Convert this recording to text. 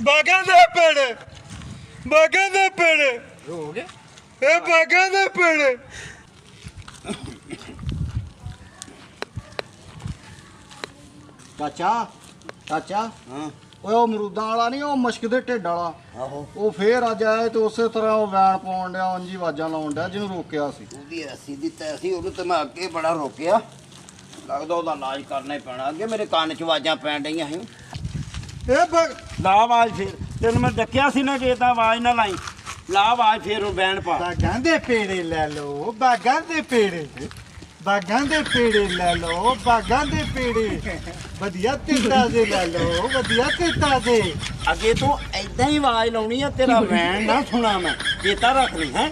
ਬਾਗਾਂ ਦੇ ਪੇੜੇ ਬਾਗਾਂ ਦੇ ਪੇੜੇ ਹੋ ਗਏ ਇਹ ਬਾਗਾਂ ਦੇ ਪੇੜੇ ਚਾਚਾ ਚਾਚਾ ਹਾਂ ਓਏ ਉਹ ਅਮਰੂਦਾਂ ਵਾਲਾ ਨਹੀਂ ਉਹ ਮਸ਼ਕ ਦੇ ਢਿੱਡ ਵਾਲਾ ਆਹੋ ਉਹ ਫੇਰ ਅੱਜ ਆਇਆ ਤੇ ਉਸੇ ਤਰ੍ਹਾਂ ਉਹ ਵੈਨ ਪਾਉਣ ਡਿਆ ਉਂਝ ਹੀ ਆਵਾਜ਼ਾਂ ਲਾਉਣ ਡਿਆ ਜਿਹਨੂੰ ਰੋਕਿਆ ਸੀ ਉਹਦੀ ਐਸੀ ਦੀ ਤੈਸੀ ਉਹਨੂੰ ਤੇ ਮੈਂ ਅੱਗੇ ਬੜਾ ਰੋਕਿਆ ਲੱਗਦਾ ਉਹਦਾ ਇਲਾਜ ਕਰਨਾ ਹੀ ਪੈਣਾ ਅੱਗੇ ਮੇਰੇ ਕੰਨ 'ਚ ਆਵਾਜ਼ਾਂ ਪੈਣ ਡਈਆਂ ਸੀ ਇਹ ਬਾਗ ਲਾ ਆਵਾਜ਼ ਫੇਰ ਤੈਨੂੰ ਮੈਂ ਡੱਕਿਆ ਸੀ ਨਾ ਜੇ ਤਾਂ ਆਵਾਜ਼ ਨਾ ਲਾਈ ਲਾ ਆਵਾਜ਼ ਫੇਰ ਉਹ ਬੈਣ ਪਾ ਬਾਗਾਂ ਦੇ ਪੇੜੇ ਲੈ ਲਓ ਬਾਗਾਂ ਦੇ ਪੇੜੇ ਬਾਗਾਂ ਦੇ ਪੇੜੇ ਲੈ ਲਓ ਬਾਗਾਂ ਦੇ ਪੇੜੇ ਵਧੀਆ ਤਿੱਤਾ ਦੇ ਲੈ ਲਓ ਵਧੀਆ ਤਿੱਤਾ ਦੇ ਅੱਗੇ ਤੂੰ ਐਦਾਂ ਹੀ ਆਵਾਜ਼ ਲਾਉਣੀ ਆ ਤੇਰਾ ਵੈਣ ਨਾ ਸੁਣਾ ਮੈਂ ਚੇਤਾ ਰੱਖ ਲਈ ਹੈ